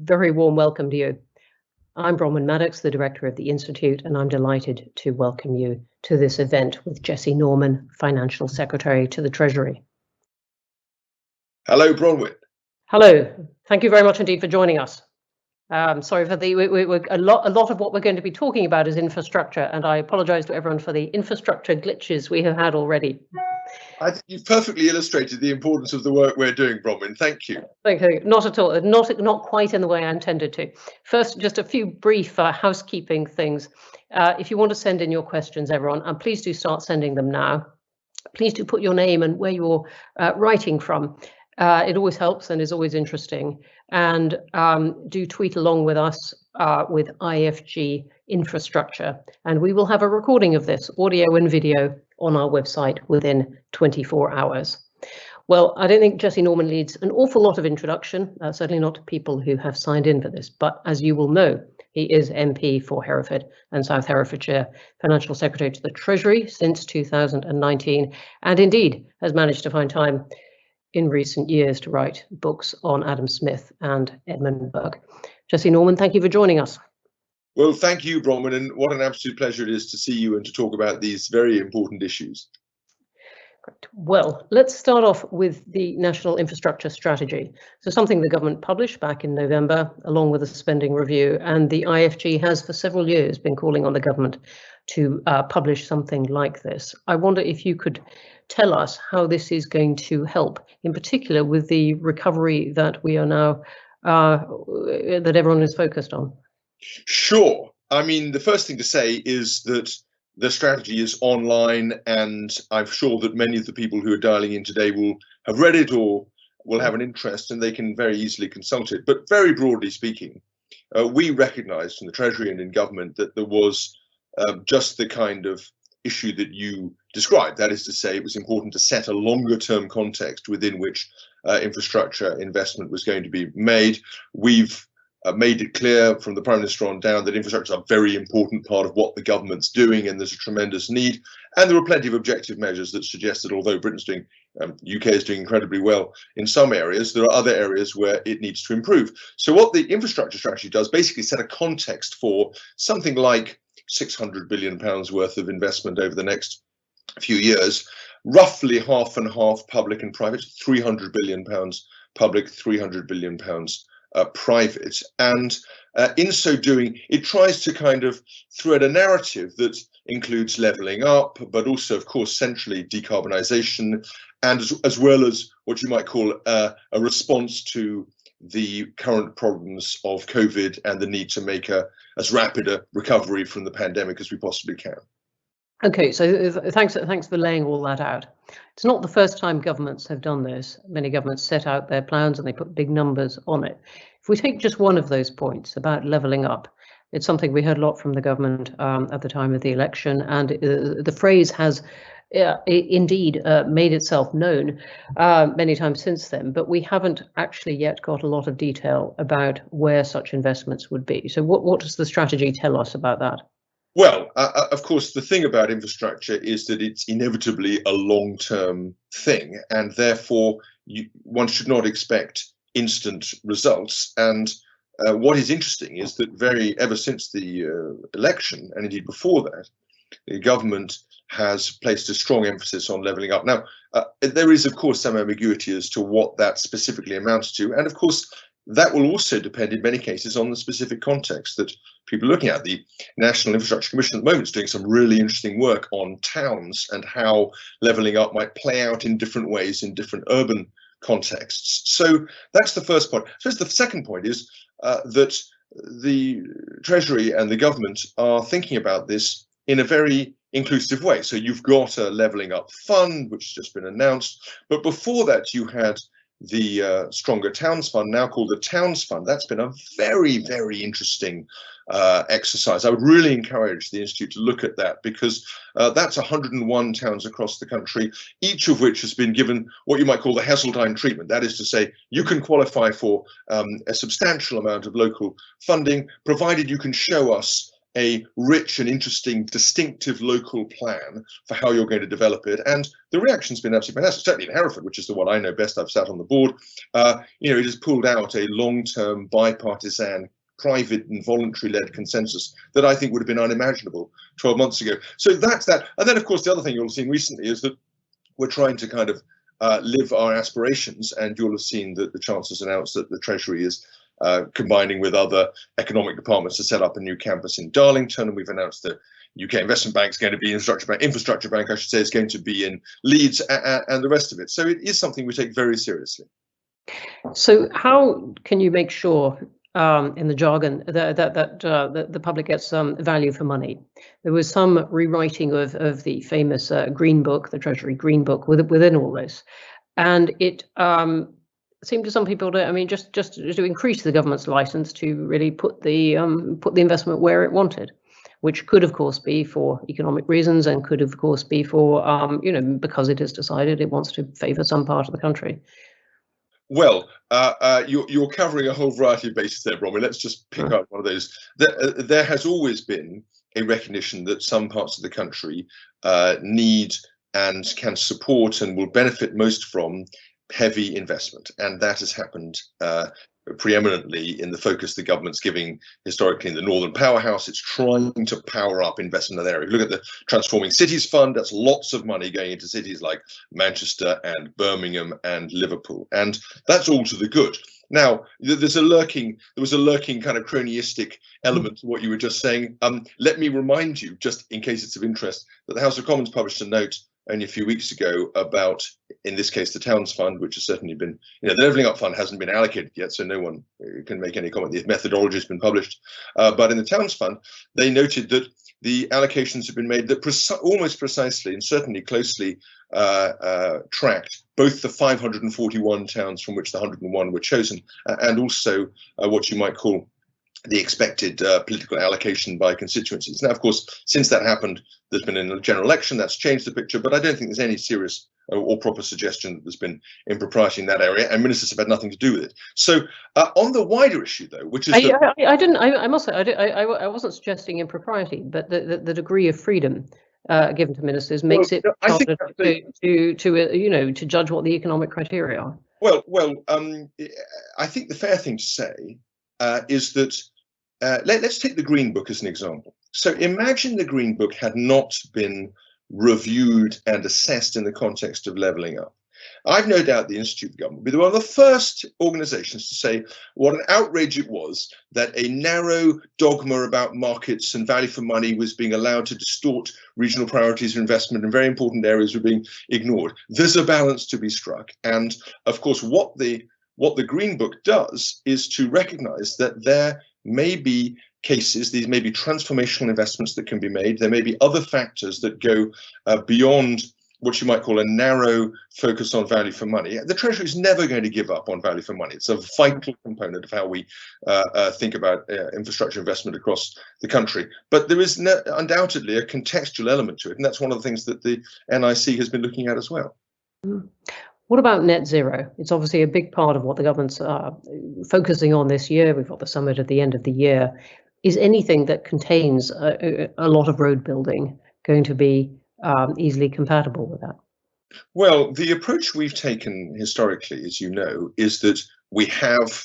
very warm welcome to you. I'm Bronwen Maddox, the Director of the Institute, and I'm delighted to welcome you to this event with Jesse Norman, Financial Secretary to the Treasury. Hello, Bronwen. Hello. Thank you very much indeed for joining us. Sorry for the a lot of what we're going to be talking about is infrastructure, and I apologise to everyone for the infrastructure glitches we have had already. I think you've perfectly illustrated the importance of the work we're doing, Bronwen. Thank you. Thank you. Not at all. Not quite in the way I intended to. First, just a few brief housekeeping things. If you want to send in your questions, everyone, and please do start sending them now. Please do put your name and where you're writing from. It always helps and is always interesting. And do tweet along with us with IFG infrastructure. And we will have a recording of this, audio and video, on our website within 24 hours. Well, I don't think Jesse Norman needs an awful lot of introduction, certainly not to people who have signed in for this. But as you will know, he is MP for Hereford and South Herefordshire, Financial Secretary to the Treasury since 2019, and indeed has managed to find time in recent years to write books on Adam Smith and Edmund Burke. Jesse Norman, thank you for joining us. Well, thank you, Bronwen, and what an absolute pleasure it is to see you and to talk about these very important issues. Great. Well, let's start off with the National Infrastructure Strategy. So something the government published back in November, along with a spending review, and the IFG has for several years been calling on the government to publish something like this. I wonder if you could tell us how this is going to help, in particular with the recovery that we are now, that everyone is focused on. Sure. I mean, the first thing to say is that the strategy is online, and I'm sure that many of the people who are dialing in today will have read it or will have an interest, and they can very easily consult it. But very broadly speaking, we recognised in the Treasury and in government that there was just the kind of issue that you described. That is to say, it was important to set a longer term context within which infrastructure investment was going to be made. We've made it clear from the Prime Minister on down that infrastructure is a very important part of what the government's doing, and there's a tremendous need. And there are plenty of objective measures that suggest that although Britain's doing, UK is doing incredibly well in some areas, there are other areas where it needs to improve. So what the infrastructure strategy does basically set a context for something like £600 billion worth of investment over the next few years, roughly half and half public and private, £300 billion public, £300 billion private. And in so doing, it tries to kind of thread a narrative that includes levelling up, but also, of course, centrally decarbonisation, and as well as what you might call a response to the current problems of COVID and the need to make as rapid a recovery from the pandemic as we possibly can. Okay, so thanks for laying all that out. It's not the first time governments have done this. Many governments set out their plans and they put big numbers on it. If we take just one of those points about levelling up, it's something we heard a lot from the government at the time of the election, and the phrase has indeed made itself known many times since then, but we haven't actually yet got a lot of detail about where such investments would be. So what does the strategy tell us about that? Well, of course, the thing about infrastructure is that it's inevitably a long-term thing, and therefore one should not expect instant results. And what is interesting is that ever since the election, and indeed before that, the government has placed a strong emphasis on levelling up. Now, there is, of course, some ambiguity as to what that specifically amounts to, and of course, that will also depend in many cases on the specific context that people are looking at. The National Infrastructure Commission at the moment is doing some really interesting work on towns and how levelling up might play out in different ways in different urban contexts. So that's the first point. So the second point is that the Treasury and the government are thinking about this in a very inclusive way. So you've got a levelling up fund, which has just been announced, but before that you had the Stronger Towns Fund, now called the Towns Fund. That's been a very, very interesting exercise. I would really encourage the Institute to look at that, because that's 101 towns across the country, each of which has been given what you might call the Heseltine treatment. That is to say, you can qualify for a substantial amount of local funding, provided you can show us a rich and interesting, distinctive local plan for how you're going to develop it. And the reaction's been absolutely fantastic. Certainly in Hereford, which is the one I know best, I've sat on the board, it has pulled out a long-term bipartisan, private and voluntary-led consensus that I think would have been unimaginable 12 months ago. So that's that. And then, of course, the other thing you'll have seen recently is that we're trying to kind of live our aspirations, and you'll have seen that the Chancellor's announced that the Treasury is combining with other economic departments to set up a new campus in Darlington, and we've announced that UK Investment Bank is going to be infrastructure bank, I should say, is going to be in Leeds, and the rest of it. So it is something we take very seriously. So how can you make sure, in the jargon, that the public gets value for money? There was some rewriting of the famous Green Book, the Treasury Green Book, within all this, and it seemed to some people to, I mean, just to increase the government's license to really put the investment where it wanted, which could, of course, be for economic reasons, and could, of course, be for because it has decided it wants to favour some part of the country. Well, you're covering a whole variety of bases there, Bronwen. Let's just pick up one of those. There has always been a recognition that some parts of the country need and can support and will benefit most from heavy investment, and that has happened preeminently in the focus the government's giving historically in the Northern Powerhouse. It's trying to power up investment in that area. If you look at the Transforming Cities Fund, that's lots of money going into cities like Manchester and Birmingham and Liverpool, and that's all to the good. Now, there was a lurking kind of cronyistic element to what you were just saying. Let me remind you, just in case it's of interest, that the House of Commons published a note only a few weeks ago about, in this case, the Towns Fund, which has certainly been, the Levelling Up Fund hasn't been allocated yet, so no one can make any comment. The methodology has been published. But in the Towns Fund, they noted that the allocations have been made that almost precisely and certainly closely tracked both the 541 towns from which the 101 were chosen, and also what you might call the expected political allocation by constituencies. Now, of course, since that happened, there's been a general election that's changed the picture, but I don't think there's any serious or proper suggestion that there's been impropriety in that area, and ministers have had nothing to do with it. So on the wider issue, though, which is I must say, I wasn't suggesting impropriety, but the degree of freedom given to ministers makes it harder to judge what the economic criteria are. Well, I think the fair thing to say is that let's take the Green Book as an example. So imagine the Green Book had not been reviewed and assessed in the context of levelling up. I've no doubt the Institute of Government will be one of the first organisations to say what an outrage it was that a narrow dogma about markets and value for money was being allowed to distort regional priorities of investment, and very important areas were being ignored. There's a balance to be struck, and of course what the Green Book does is to recognise that there may be cases, these may be transformational investments that can be made. There may be other factors that go beyond what you might call a narrow focus on value for money. The Treasury is never going to give up on value for money. It's a vital component of how we think about infrastructure investment across the country. But there is undoubtedly a contextual element to it, and that's one of the things that the NIC has been looking at as well. What about net zero? It's obviously a big part of what the government's focusing on this year. We've got the summit at the end of the year. Is anything that contains a lot of road building going to be easily compatible with that? Well, the approach we've taken historically, as you know, is that we have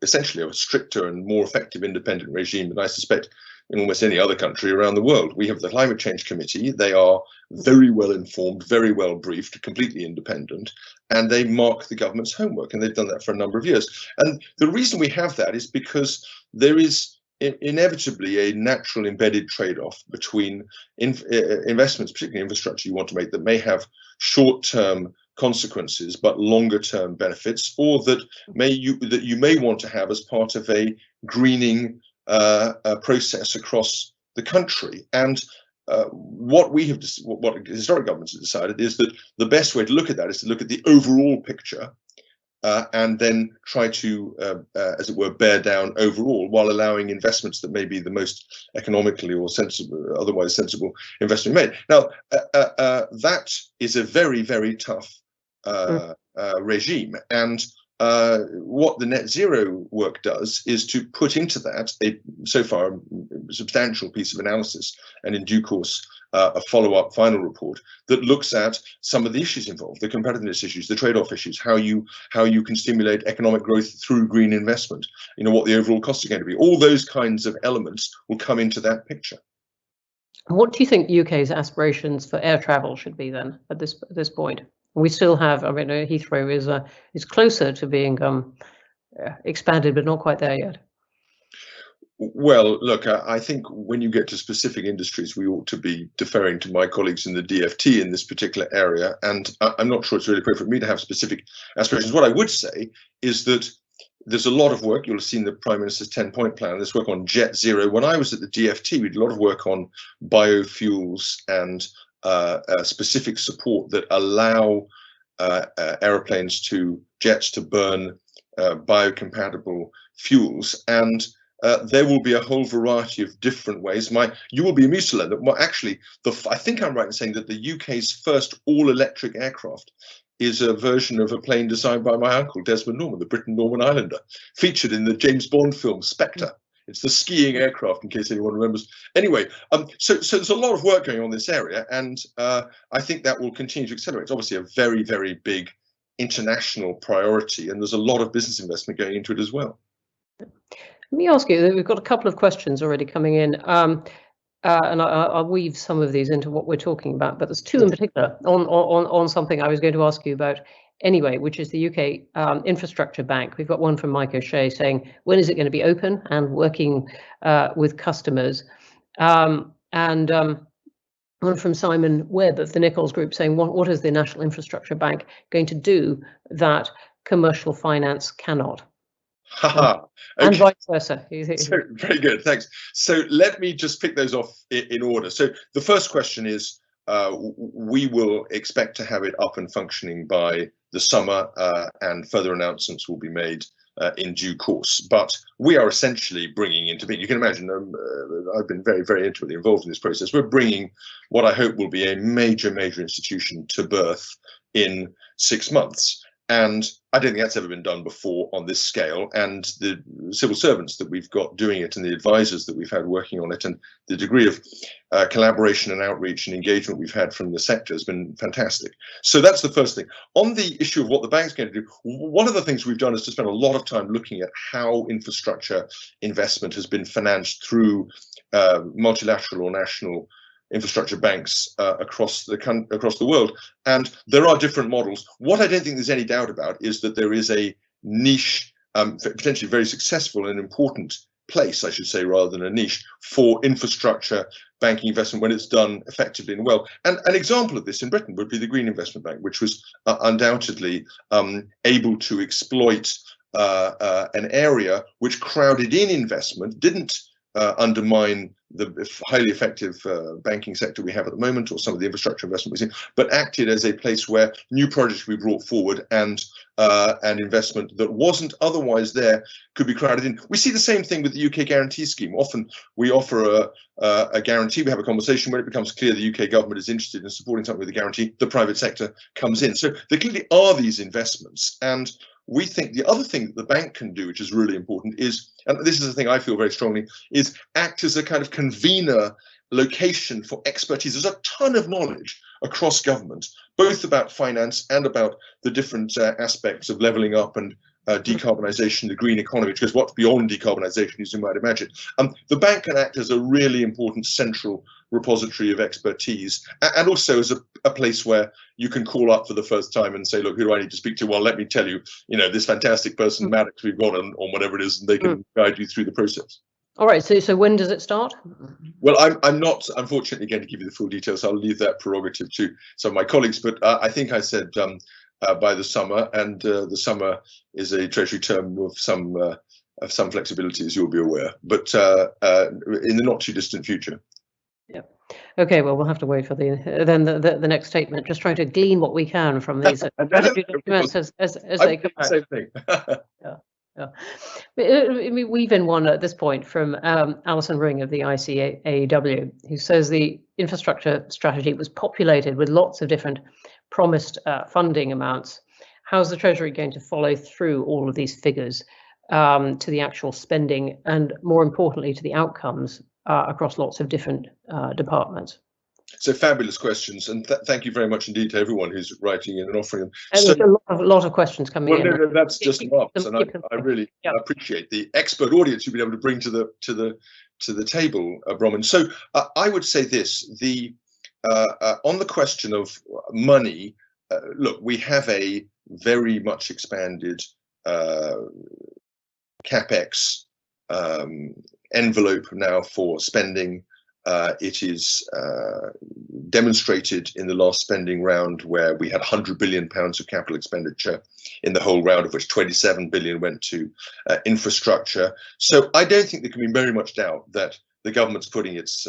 essentially a stricter and more effective independent regime than I suspect in almost any other country around the world. We have the Climate Change Committee. They are very well informed, very well briefed, completely independent, and they mark the government's homework, and they've done that for a number of years. And the reason we have that is because there is inevitably a natural embedded trade-off between investments, particularly infrastructure you want to make, that may have short-term consequences but longer-term benefits, or that you may want to have as part of a greening process across the country. And what historic governments have decided is that the best way to look at that is to look at the overall picture and then try to, as it were, bear down overall, while allowing investments that may be the most economically or otherwise sensible investment made. Now, that is a very, very tough regime, and what the net zero work does is to put into that a so far substantial piece of analysis, and in due course a follow-up final report that looks at some of the issues involved, the competitiveness issues, the trade-off issues, how you can stimulate economic growth through green investment, what the overall costs are going to be. All those kinds of elements will come into that picture. What do you think UK's aspirations for air travel should be then at this point? We still have, I mean, Heathrow is closer to being expanded, but not quite there yet. Well, look, I think when you get to specific industries, we ought to be deferring to my colleagues in the DfT in this particular area, and I'm not sure it's really appropriate for me to have specific aspirations. What I would say is that there's a lot of work. You'll have seen the Prime Minister's 10-point plan, this work on Jet Zero. When I was at the DfT, we did a lot of work on biofuels and specific support that allow aeroplanes jets to burn biocompatible fuels, and there will be a whole variety of different ways. You will be amused to learn that. Well, actually, I think I'm right in saying that the UK's first all-electric aircraft is a version of a plane designed by my uncle Desmond Norman, the Briton-Norman Islander, featured in the James Bond film Spectre. It's the skiing aircraft, in case anyone remembers. Anyway, so there's a lot of work going on in this area, and I think that will continue to accelerate. It's obviously a very, very big international priority, and there's a lot of business investment going into it as well. Let me ask you, we've got a couple of questions already coming in, and I'll weave some of these into what we're talking about, but there's two in particular on something I was going to ask you about anyway, which is the UK Infrastructure Bank. We've got one from Mike O'Shea saying, when is it going to be open and working with customers? And one from Simon Webb of the Nichols Group saying, what is the National Infrastructure Bank going to do that commercial finance cannot? Okay. And vice versa. So, very good, thanks. So let me just pick those off in order. So the first question is, we will expect to have it up and functioning by the summer, and further announcements will be made in due course. But we are essentially bringing into being, you can imagine, I've been very, very intimately involved in this process. We're bringing what I hope will be a major, major institution to birth in 6 months. And I don't think that's ever been done before on this scale. And the civil servants that we've got doing it, and the advisors that we've had working on it, and the degree of collaboration and outreach and engagement we've had from the sector has been fantastic. So that's the first thing. On the issue of what the bank's going to do, one of the things we've done is to spend a lot of time looking at how infrastructure investment has been financed through multilateral or national infrastructure banks across the world, and there are different models. What I don't think there's any doubt about is that there is a niche, potentially very successful and important place, I should say, rather than a niche, for infrastructure banking investment when it's done effectively and well. And an example of this in Britain would be the Green Investment Bank, which was undoubtedly able to exploit an area which crowded in investment, didn't undermine the highly effective banking sector we have at the moment, or some of the infrastructure investment we've seen, but acted as a place where new projects could be brought forward, and investment that wasn't otherwise there could be crowded in. We see the same thing with the UK guarantee scheme. Often we offer a guarantee, we have a conversation, when it becomes clear the UK government is interested in supporting something with a guarantee, the private sector comes in. So there clearly are these investments, and we think the other thing that the bank can do, which is really important, is, and this is the thing I feel very strongly, is act as a kind of convener location for expertise. There's a ton of knowledge across government, both about finance and about the different aspects of levelling up and decarbonisation, the green economy, which goes what's beyond decarbonisation, as you might imagine. The bank can act as a really important central repository of expertise, and also as a place where you can call up for the first time and say, look, who do I need to speak to? Well, let me tell you, this fantastic person, Maddox, we've got on whatever it is, and they can guide you through the process. All right, so when does it start? Well, I'm not, unfortunately, going to give you the full details. I'll leave that prerogative to some of my colleagues, but I think I said by the summer, and the summer is a Treasury term of some flexibility, as you'll be aware, but in the not too distant future. Yeah. Okay. Well, we'll have to wait for the next statement. Just trying to glean what we can from these documents as they come out. Same thing. Yeah. We've in one at this point from Alison Ring of the ICAEW, who says the infrastructure strategy was populated with lots of different promised funding amounts, how's the Treasury going to follow through all of these figures to the actual spending and, more importantly, to the outcomes across lots of different departments? So fabulous questions, and thank you very much indeed to everyone who's writing in and offering them. And so, there's a lot of questions coming in. No, that's just marvelous, and I really appreciate the expert audience you've been able to bring to the table, Bronwen. So I would say this: on the question of money, look, we have a very much expanded CapEx envelope now for spending. It is demonstrated in the last spending round, where we had £100 billion of capital expenditure in the whole round, of which 27 billion went to infrastructure. So I don't think there can be very much doubt that the government's putting its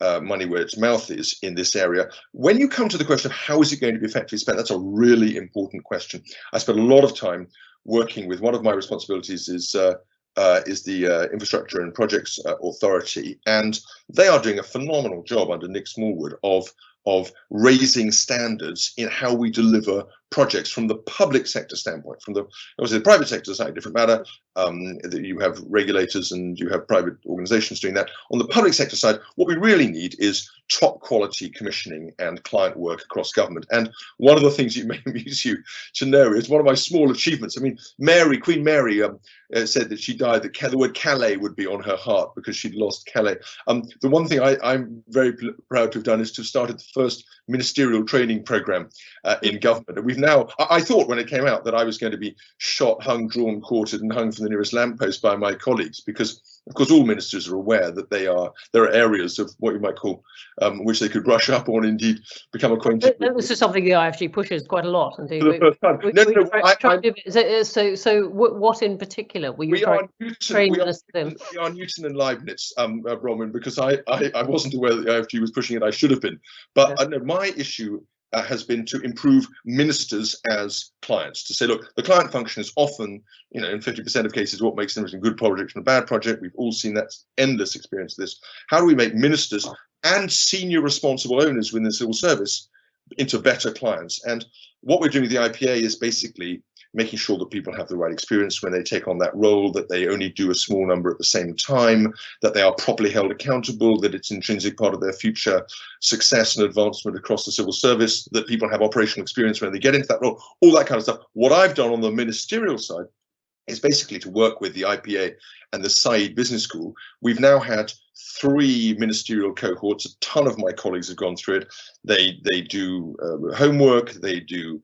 money where its mouth is in this area. When you come to the question of how is it going to be effectively spent, that's a really important question. I spent a lot of time working with, one of my responsibilities is the Infrastructure and Projects Authority, and they are doing a phenomenal job under Nick Smallwood of raising standards in how we deliver projects from the public sector standpoint. From obviously the private sector is a different matter. You have regulators and you have private organizations doing that. On the public sector side, what we really need is top quality commissioning and client work across government. And one of the things it may amuse you to know is one of my small achievements. I mean, Queen Mary said that she died, that the word Calais would be on her heart because she'd lost Calais. The one thing I'm very proud to have done is to have started the first ministerial training program in government. And we've now, I thought when it came out that I was going to be shot, hung, drawn, quartered and hung from the nearest lamppost by my colleagues, because of course all ministers are aware that there are areas of what you might call which they could brush up on, indeed become acquainted with. This is something the IFG pushes quite a lot. Indeed. For the first time. So what in particular were you trying to train us in? We are Newton and Leibniz, Bronwen, because I wasn't aware that the IFG was pushing it. I should have been. But no, my issue has been to improve ministers as clients, to say, look, the client function is often, in 50% of cases, what makes them a good project from a bad project. We've all seen that endless experience of this. How do we make ministers and senior responsible owners within the civil service into better clients? And what we're doing with the IPA is basically making sure that people have the right experience when they take on that role, that they only do a small number at the same time, that they are properly held accountable, that it's an intrinsic part of their future success and advancement across the civil service, that people have operational experience when they get into that role, all that kind of stuff. What I've done on the ministerial side is basically to work with the IPA and the Said Business School. We've now had 3 ministerial cohorts. A ton of my colleagues have gone through it. They do homework, they do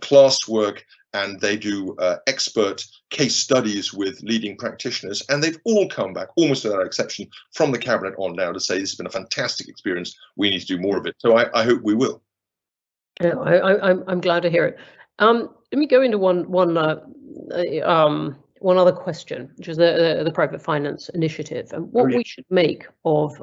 class work, and they do expert case studies with leading practitioners, and they've all come back, almost without exception, from the cabinet on now to say this has been a fantastic experience. We need to do more of it. So I hope we will. Yeah, I'm glad to hear it. Let me go into one other question, which is the private finance initiative, and what we should make of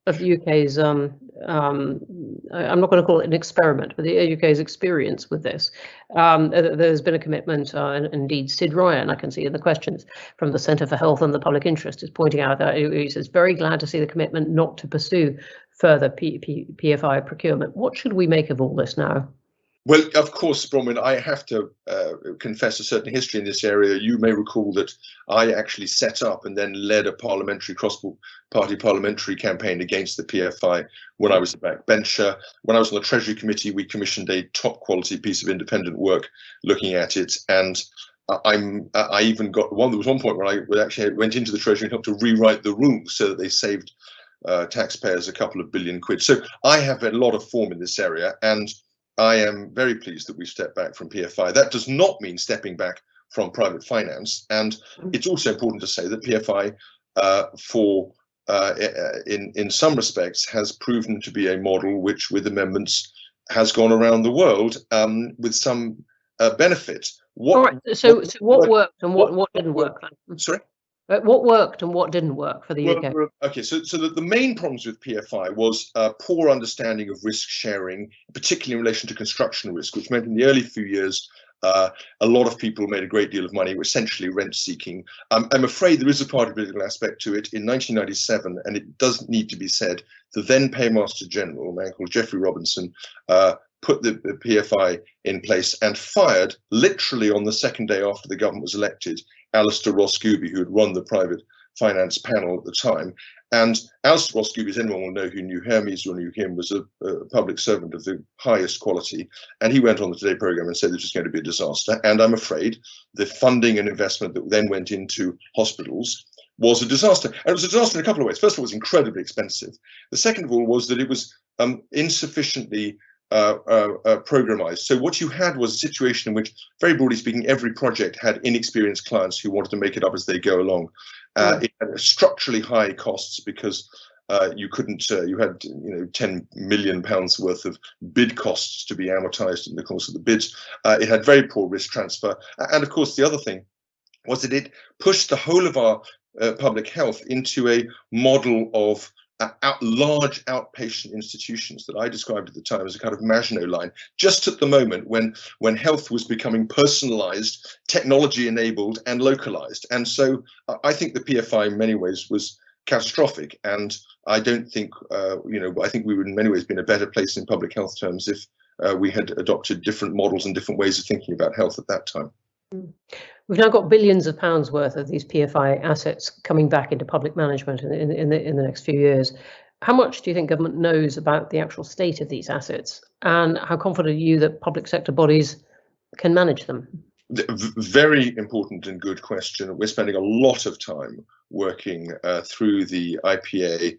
the UK's, I'm not going to call it an experiment, but the UK's experience with this. There's been a commitment, and indeed Sid Ryan, I can see in the questions from the Centre for Health and the Public Interest, is pointing out that he says very glad to see the commitment not to pursue further PFI procurement. What should we make of all this now? Well, of course, Bronwen, I have to confess a certain history in this area. You may recall that I actually set up and then led a parliamentary cross-party parliamentary campaign against the PFI when I was a backbencher. When I was on the Treasury Committee, we commissioned a top-quality piece of independent work looking at it, and I even got there was one point where I actually went into the Treasury and helped to rewrite the rules so that they saved taxpayers a couple of billion quid. So I have a lot of form in this area, and I am very pleased that we stepped back from PFI. That does not mean stepping back from private finance, and it's also important to say that PFI, in some respects, has proven to be a model which, with amendments, has gone around the world with some benefit. What worked and what didn't work? Sorry. What worked and what didn't work for the UK? Okay, so the main problems with PFI was poor understanding of risk sharing, particularly in relation to construction risk, which meant in the early few years, a lot of people made a great deal of money, were essentially rent seeking. I'm afraid there is a party political aspect to it. In 1997, and it does need to be said, the then Paymaster General, a man called Geoffrey Robinson, put the PFI in place and fired, literally on the second day after the government was elected, Alistair Ross-Gooby, who had run the private finance panel at the time. And Alistair Ross-Gooby, as anyone will know who knew Hermes or knew him, was a public servant of the highest quality. And he went on the Today programme and said this was going to be a disaster. And I'm afraid the funding and investment that then went into hospitals was a disaster. And it was a disaster in a couple of ways. First of all, it was incredibly expensive. The second of all was that it was insufficiently programmized. So what you had was a situation in which, very broadly speaking, every project had inexperienced clients who wanted to make it up as they go along. It had structurally high costs because you couldn't, you had £10 million worth of bid costs to be amortized in the course of the bids. It had very poor risk transfer. And of course, the other thing was that it pushed the whole of our public health into a model of large outpatient institutions that I described at the time as a kind of Maginot Line, just at the moment when health was becoming personalized, technology enabled and localized. And so I think the PFI in many ways was catastrophic. And I don't think, I think we would in many ways be in a better place in public health terms if we had adopted different models and different ways of thinking about health at that time. We've now got billions of pounds worth of these PFI assets coming back into public management in the next few years. How much do you think government knows about the actual state of these assets, and how confident are you that public sector bodies can manage them? Very important and good question. We're spending a lot of time working through the IPA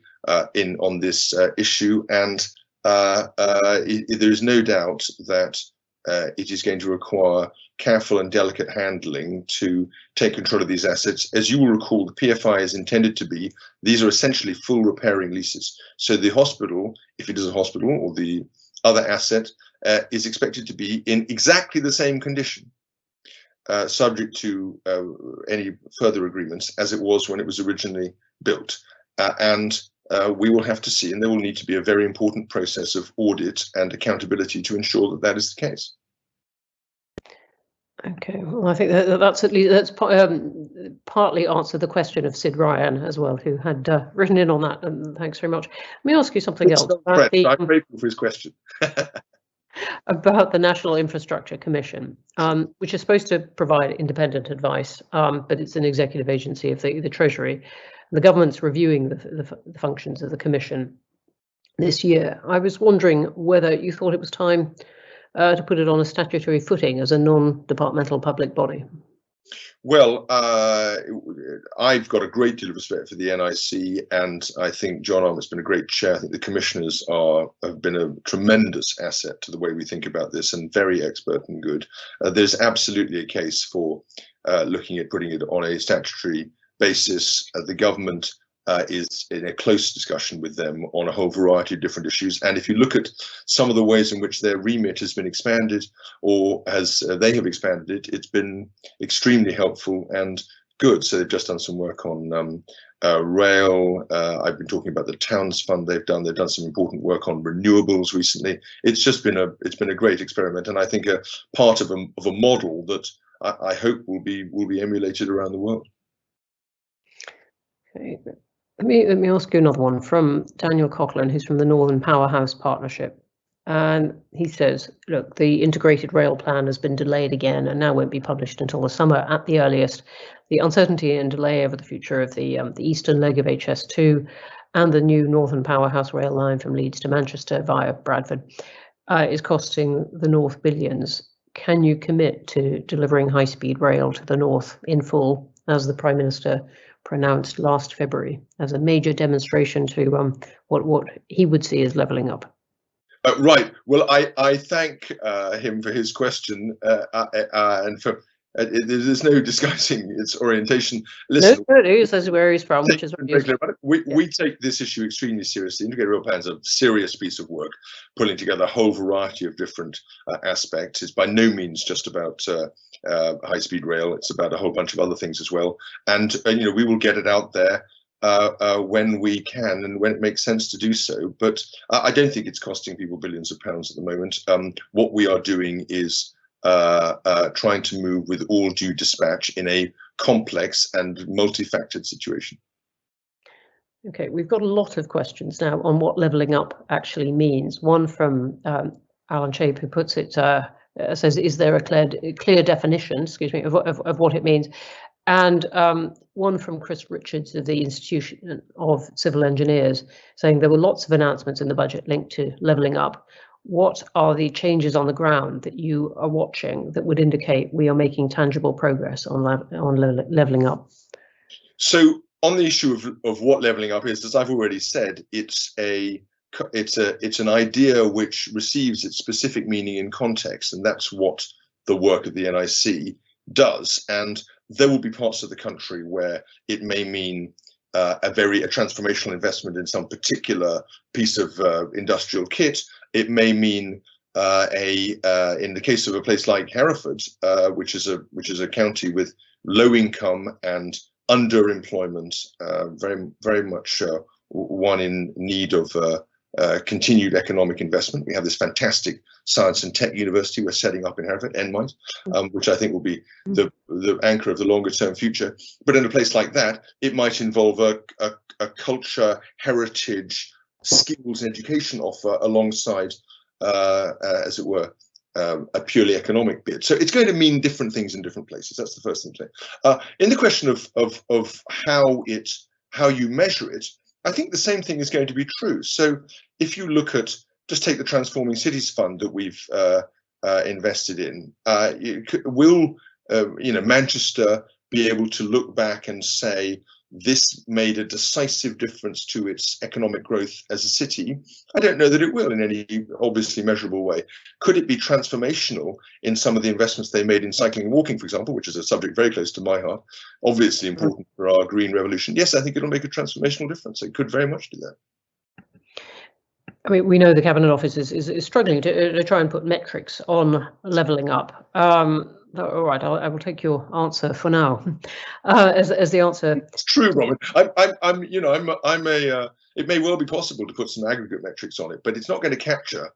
on this issue, and there is no doubt that it is going to require careful and delicate handling to take control of these assets. As you will recall, the PFI is intended to be, these are essentially full repairing leases. So the hospital, if it is a hospital, or the other asset, is expected to be in exactly the same condition, subject to any further agreements, as it was when it was originally built. We will have to see, and there will need to be a very important process of audit and accountability to ensure that that is the case. Okay, well, I think that's partly answered the question of Sid Ryan as well, who had written in on that. And thanks very much. Let me ask you something else. I'm grateful for his question. About the National Infrastructure Commission, which is supposed to provide independent advice, but it's an executive agency of the Treasury. The government's reviewing the functions of the commission this year. I was wondering whether you thought it was time to put it on a statutory footing as a non-departmental public body. Well, I've got a great deal of respect for the NIC, and I think John Armott's been a great chair. I think the commissioners have been a tremendous asset to the way we think about this, and very expert and good. There's absolutely a case for looking at putting it on a statutory basis. The government is in a close discussion with them on a whole variety of different issues. And if you look at some of the ways in which their remit has been expanded, or as they have expanded it, it's been extremely helpful and good. So they've just done some work on rail. I've been talking about the Towns Fund they've done. They've done some important work on renewables recently. It's just been a great experiment, and I think a part of a model that I hope will be emulated around the world. Okay. Let me ask you another one from Daniel Coughlin, who's from the Northern Powerhouse Partnership. And he says, look, the integrated rail plan has been delayed again and now won't be published until the summer at the earliest. The uncertainty and delay over the future of the eastern leg of HS2 and the new Northern Powerhouse rail line from Leeds to Manchester via Bradford is costing the North billions. Can you commit to delivering high-speed rail to the North in full, as the Prime Minister pronounced last February, as a major demonstration to what he would see as levelling up? Right. Well, I thank him for his question, and for there's no disguising its orientation. Listen, no, it says where he's from, which is we take this issue extremely seriously. Integrated rail plan is a serious piece of work, pulling together a whole variety of different aspects. It's by no means just about high-speed rail. It's about a whole bunch of other things as well. And we will get it out there when we can and when it makes sense to do so. But I don't think it's costing people billions of pounds at the moment. What we are doing is trying to move with all due dispatch in a complex and multifactored situation. Okay, we've got a lot of questions now on what levelling up actually means. One from Alan Shape, who puts it, says, is there a clear definition, excuse me, of what it means? And one from Chris Richards of the Institution of Civil Engineers, saying there were lots of announcements in the budget linked to levelling up. What are the changes on the ground that you are watching that would indicate we are making tangible progress on levelling up? So on the issue of what levelling up is, as I've already said, it's an idea which receives its specific meaning in context, and that's what the work of the NIC does. And there will be parts of the country where it may mean a transformational investment in some particular piece of industrial kit. It may mean in the case of a place like Hereford, which is a county with low income and underemployment, very much one in need of continued economic investment. We have this fantastic science and tech university we're setting up in Hereford, Edmund, which I think will be the anchor of the longer term future. But in a place like that, it might involve a culture, heritage, skills education offer alongside, as it were, a purely economic bid. So it's going to mean different things in different places. That's the first thing to say. In the question of how you measure it, I think the same thing is going to be true. So if you look at, just take the Transforming Cities Fund that we've invested in, will Manchester be able to look back and say, this made a decisive difference to its economic growth as a city? I don't know that it will in any obviously measurable way. Could it be transformational in some of the investments they made in cycling and walking, for example, which is a subject very close to my heart, obviously important for our green revolution? Yes, I think it'll make a transformational difference. It could very much do that. I mean, we know the Cabinet Office is struggling to try and put metrics on levelling up. All right, I will take your answer for now as the answer. It's true, Robin. It may well be possible to put some aggregate metrics on it, but it's not going to capture.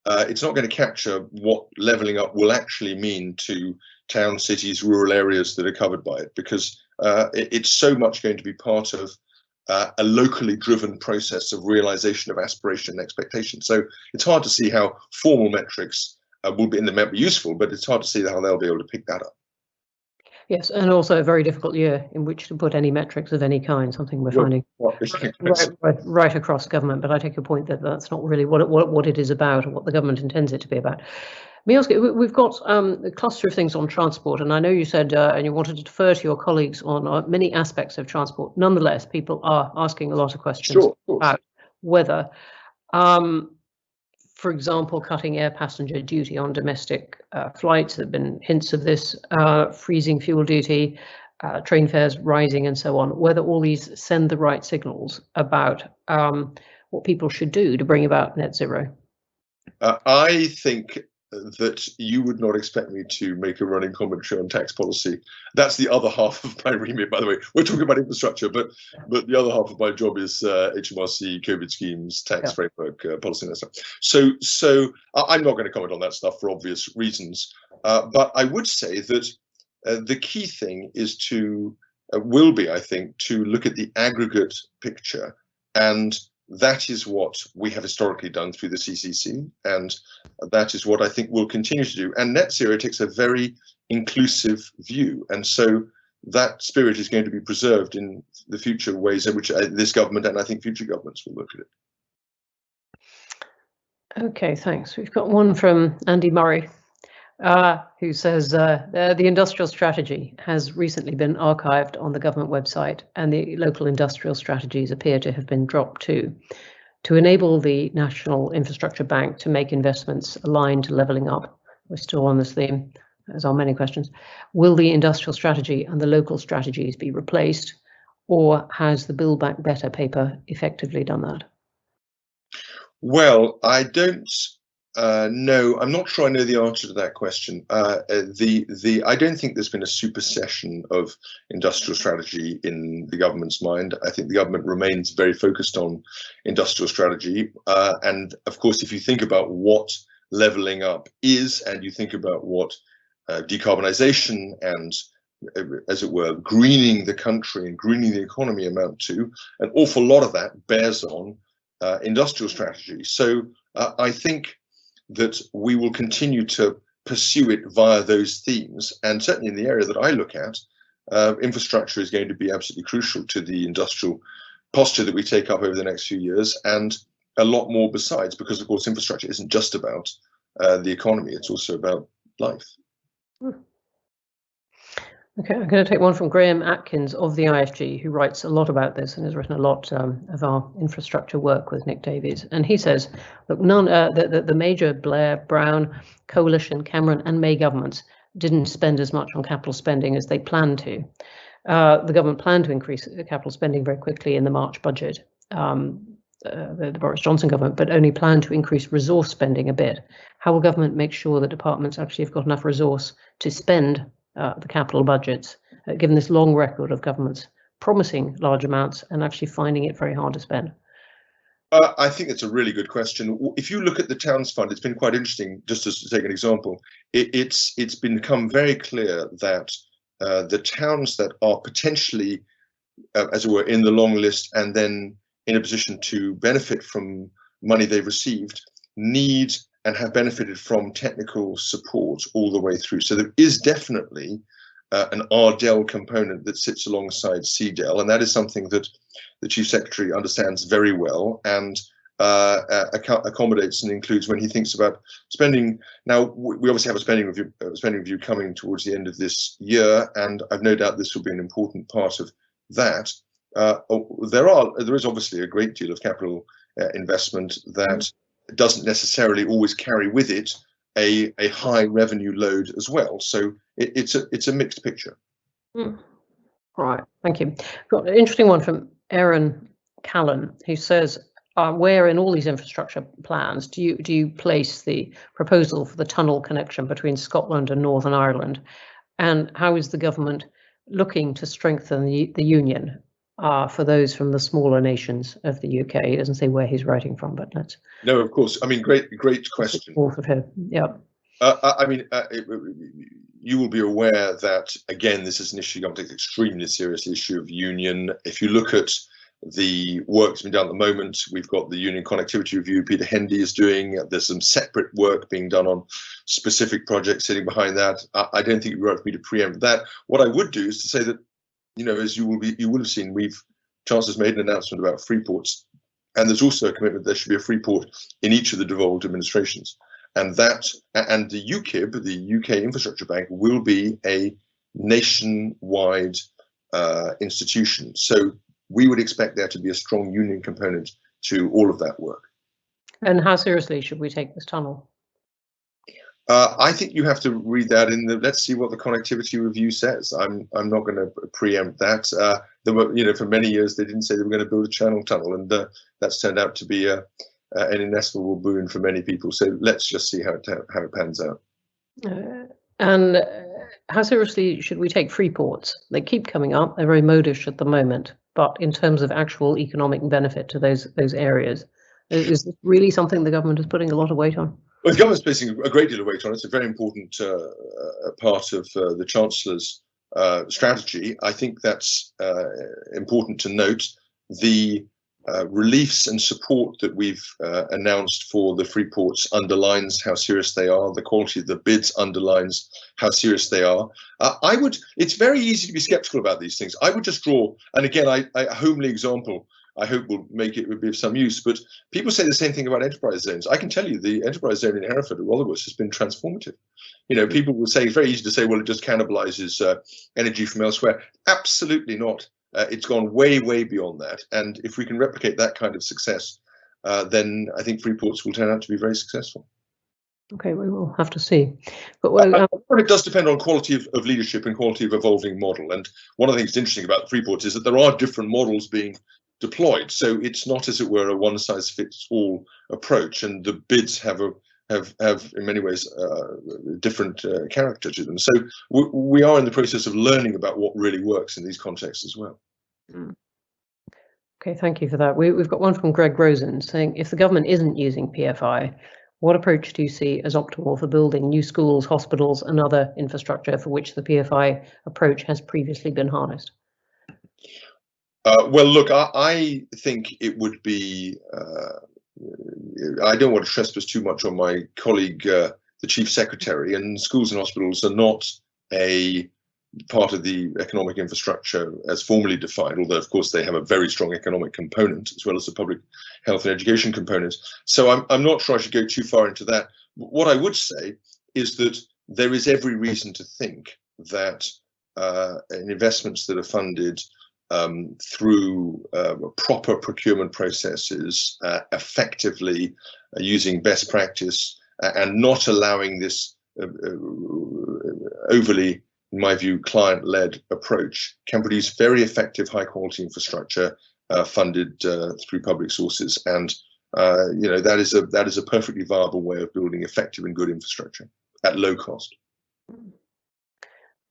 It's not going to capture what levelling up will actually mean to towns, cities, rural areas that are covered by it, because it's so much going to be part of a locally driven process of realization of aspiration and expectation. So it's hard to see how formal metrics will be useful, but it's hard to see how they'll be able to pick that up. Yes, and also a very difficult year in which to put any metrics of any kind, something we're finding right across government. But I take your point that that's not really what it is about, or what the government intends it to be about. Let me ask you, we've got a cluster of things on transport, and I know you said and you wanted to defer to your colleagues on many aspects of transport. Nonetheless, people are asking a lot of questions about whether, for example, cutting air passenger duty on domestic flights. There have been hints of this, freezing fuel duty, train fares rising and so on, whether all these send the right signals about what people should do to bring about net zero. I think that you would not expect me to make a running commentary on tax policy. That's the other half of my remit, by the way. We're talking about infrastructure, but the other half of my job is HMRC, COVID schemes, tax framework, policy, and that stuff. So I'm not going to comment on that stuff for obvious reasons. But I would say that the key thing is will be, I think, to look at the aggregate picture, and that is what we have historically done through the CCC, and that is what I think we'll continue to do. And net zero takes a very inclusive view, and so that spirit is going to be preserved in the future ways in which this government and I think future governments will look at it. Okay, thanks. We've got one from Andy Murray, who says the industrial strategy has recently been archived on the government website, and the local industrial strategies appear to have been dropped too. To enable the National Infrastructure Bank to make investments aligned to levelling up, we're still on this theme, as are many questions. Will the industrial strategy and the local strategies be replaced, or has the Build Back Better paper effectively done that? Well, I don't know. I'm not sure I know the answer to that question. I don't think there's been a supersession of industrial strategy in the government's mind. I think the government remains very focused on industrial strategy. And of course, if you think about what levelling up is, and you think about what decarbonisation and, as it were, greening the country and greening the economy amount to, an awful lot of that bears on industrial strategy. So I think that we will continue to pursue it via those themes. And certainly in the area that I look at, infrastructure is going to be absolutely crucial to the industrial posture that we take up over the next few years, and a lot more besides, because of course infrastructure isn't just about the economy, it's also about life. Okay, I'm going to take one from Graham Atkins of the IFG, who writes a lot about this and has written a lot of our infrastructure work with Nick Davies. And he says, look, the major Blair, Brown, Coalition, Cameron and May governments didn't spend as much on capital spending as they planned to. The government planned to increase capital spending very quickly in the March budget, the Boris Johnson government, but only planned to increase resource spending a bit. How will government make sure that departments actually have got enough resource to spend the capital budgets, given this long record of governments promising large amounts and actually finding it very hard to spend? I think it's a really good question. If you look at the Towns Fund, it's been quite interesting, just to take an example. It's become very clear that the towns that are potentially, as it were, in the long list and then in a position to benefit from money they've received need and have benefited from technical support all the way through. So there is definitely an RDEL component that sits alongside CDEL, and that is something that the Chief Secretary understands very well and accommodates and includes when he thinks about spending. Now, we obviously have a spending review coming towards the end of this year, and I've no doubt this will be an important part of that. There is obviously a great deal of capital investment that doesn't necessarily always carry with it a high revenue load as well. So it's a mixed picture. Right, thank you. Got an interesting one from Aaron Callan, who says, where in all these infrastructure plans do you place the proposal for the tunnel connection between Scotland and Northern Ireland, and how is the government looking to strengthen the union for those from the smaller nations of the UK? He doesn't say where he's writing from, but let's. No, of course. I mean, great question. Yeah. You will be aware that, again, this is an issue I'm taking extremely seriously, issue of union. If you look at the work that's been done at the moment, we've got the Union Connectivity Review Peter Hendy is doing. There's some separate work being done on specific projects sitting behind that. I don't think it would be right for me to preempt that. What I would do is to say that, as you will have seen, Chancellor's made an announcement about freeports, and there's also a commitment there should be a freeport in each of the devolved administrations, and the UKIB, the UK Infrastructure Bank, will be a nationwide institution. So we would expect there to be a strong union component to all of that work. And how seriously should we take this tunnel? I think you have to read that let's see what the Connectivity Review says. I'm not going to preempt that. There were, for many years they didn't say they were going to build a channel tunnel, and that's turned out to be an inestimable boon for many people. So let's just see how it pans out. And how seriously should we take free ports? They keep coming up. They're very modish at the moment, but in terms of actual economic benefit to those areas, is this really something the government is putting a lot of weight on? Well, the government's placing a great deal of weight on it. It's a very important part of the Chancellor's strategy. I think that's important to note. The reliefs and support that we've announced for the free ports underlines how serious they are. The quality of the bids underlines how serious they are. It's very easy to be skeptical about these things. I would just draw, and again, a homely example I hope will be of some use, but people say the same thing about enterprise zones. I can tell you the enterprise zone in Hereford at Rotherwood has been transformative. People will say it's very easy to say, well, it just cannibalizes energy from elsewhere. Absolutely not. It's gone way, way beyond that. And if we can replicate that kind of success, then I think free ports will turn out to be very successful. Okay, we will have to see. But it does depend on quality of leadership and quality of evolving model. And one of the things that's interesting about free ports is that there are different models being deployed. So it's not, as it were, a one-size-fits-all approach. And the bids have in many ways different character to them. So we are in the process of learning about what really works in these contexts as well. Okay, thank you for that. We've got one from Greg Rosen saying, if the government isn't using PFI, what approach do you see as optimal for building new schools, hospitals and other infrastructure for which the PFI approach has previously been harnessed? Well, look, I think it would be I don't want to trespass too much on my colleague, the Chief Secretary, and schools and hospitals are not a part of the economic infrastructure as formally defined, although of course they have a very strong economic component as well as the public health and education component. So I'm not sure I should go too far into that. What I would say is that there is every reason to think that investments that are funded through proper procurement processes, effectively using best practice and not allowing this overly, in my view, client-led approach, can produce very effective, high-quality infrastructure funded through public sources. And that is a perfectly viable way of building effective and good infrastructure at low cost.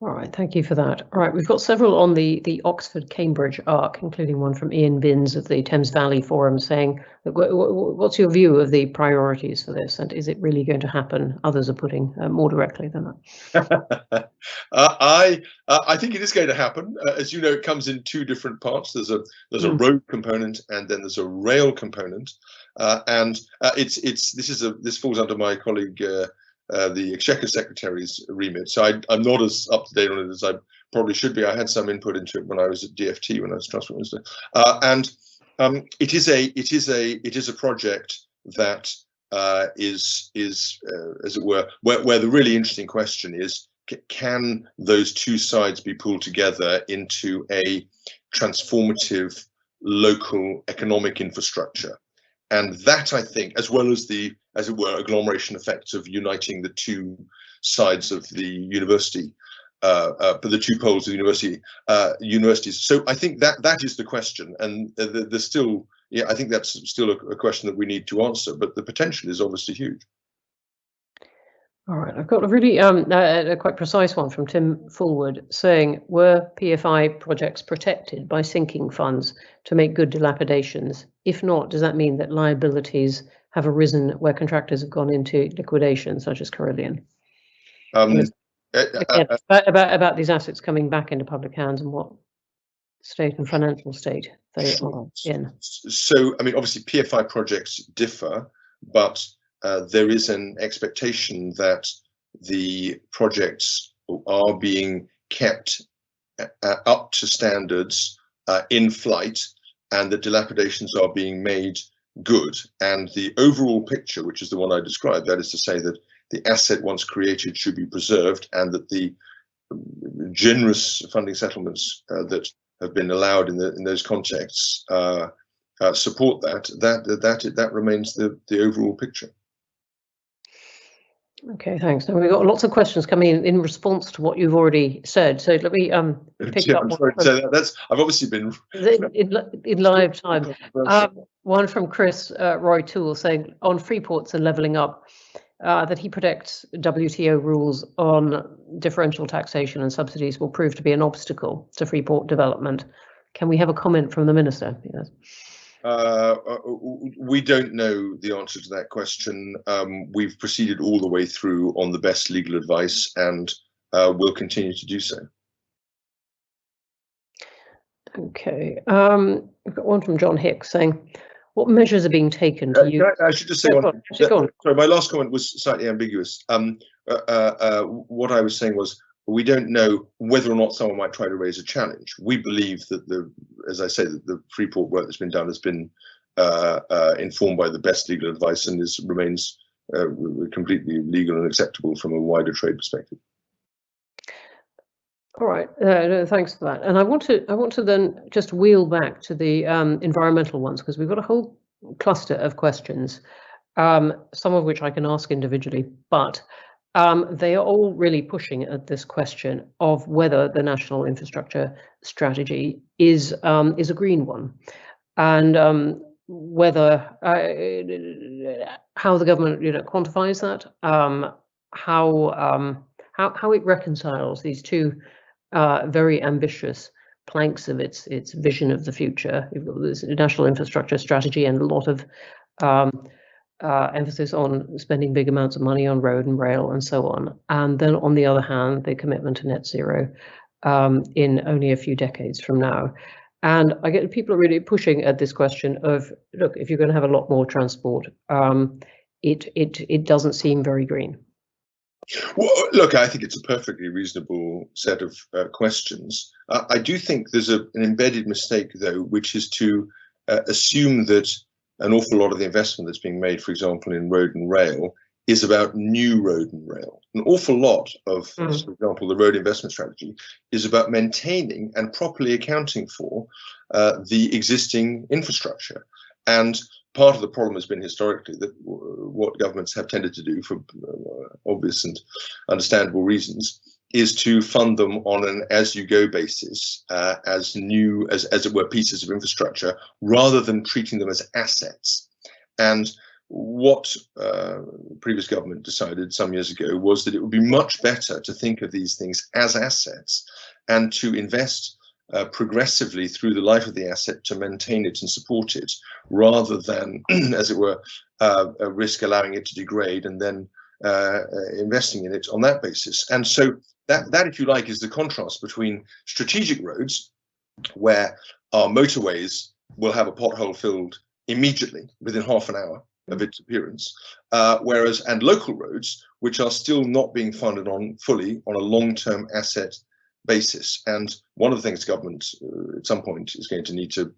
All right, thank you for that. All right, we've got several on the Oxford-Cambridge arc, including one from Ian Binns of the Thames Valley Forum saying, what's your view of the priorities for this, and is it really going to happen? Others are putting more directly than that. I think it is going to happen. As you know, it comes in two different parts. There's a road component, and then there's a rail component, and this falls under my colleague, the Exchequer Secretary's remit. So I'm not as up to date on it as I probably should be. I had some input into it when I was at DFT, when I was Transport Minister, and it is a project that is as it were, where the really interesting question is, can those two sides be pulled together into a transformative local economic infrastructure? And that, I think, as well as the, as it were, agglomeration effects of uniting the two sides of the university, the two poles of the universities. So I think that is the question, and there's still, I think that's still a question that we need to answer. But the potential is obviously huge. All right, I've got a really a quite precise one from Tim Fullwood saying, were PFI projects protected by sinking funds to make good dilapidations? If not, does that mean that liabilities have arisen where contractors have gone into liquidation, such as Carillion? Again, about these assets coming back into public hands and what state and financial state they are in. So, I mean, obviously PFI projects differ, but there is an expectation that the projects are being kept up to standards in flight, and the dilapidations are being made good. And the overall picture, which is the one I described, that is to say that the asset once created should be preserved, and that the generous funding settlements that have been allowed in those contexts support that remains the overall picture. Okay, thanks. Now we've got lots of questions coming in response to what you've already said. So let me pick up one. So I've obviously been in live time. One from Chris Roy Toole saying on freeports and levelling up that he predicts WTO rules on differential taxation and subsidies will prove to be an obstacle to freeport development. Can we have a comment from the Minister? Yes. We don't know the answer to that question. We've proceeded all the way through on the best legal advice, and we'll continue to do so. Okay. We've got one from John Hicks saying, what measures are being taken to use... I should just say sorry, my last comment was slightly ambiguous. What I was saying was, we don't know whether or not someone might try to raise a challenge. We believe that as I say, that the freeport work that's been done has been informed by the best legal advice and remains completely legal and acceptable from a wider trade perspective. All right, thanks for that. And I want to then just wheel back to the environmental ones, because we've got a whole cluster of questions, some of which I can ask individually, but they are all really pushing at this question of whether the national infrastructure strategy is a green one, and whether how the government quantifies that, how it reconciles these two very ambitious planks of its vision of the future. You've got this national infrastructure strategy and a lot of emphasis on spending big amounts of money on road and rail and so on. And then on the other hand, the commitment to net zero in only a few decades from now. And I get people are really pushing at this question of, look, if you're going to have a lot more transport, it doesn't seem very green. Well, look, I think it's a perfectly reasonable set of questions. I do think there's an embedded mistake, though, which is to assume that an awful lot of the investment that's being made, for example, in road and rail, is about new road and rail. An awful lot of, for example, the road investment strategy is about maintaining and properly accounting for the existing infrastructure. And part of the problem has been historically that what governments have tended to do, for obvious and understandable reasons, is to fund them on an as-you-go basis, as it were, pieces of infrastructure, rather than treating them as assets. And what the previous government decided some years ago was that it would be much better to think of these things as assets and to invest progressively through the life of the asset to maintain it and support it, rather than, as it were, risk allowing it to degrade and then investing in it on that basis. And so that, if you like, is the contrast between strategic roads, where our motorways will have a pothole filled immediately within half an hour of its appearance, and local roads, which are still not being funded fully on a long-term asset basis. And one of the things government at some point is going to need to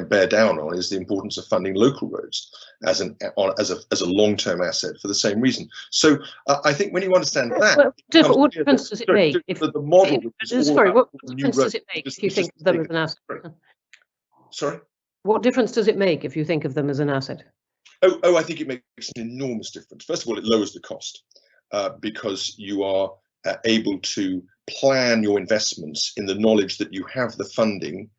bear down on is the importance of funding local roads as a long-term asset for the same reason. So I think when you understand that, what difference does it make if the model? Sorry, what difference does it make if you think of them as an asset? Sorry. What difference does it make if you think of them as an asset? Oh, I think it makes an enormous difference. First of all, it lowers the cost because you are able to plan your investments in the knowledge that you have the funding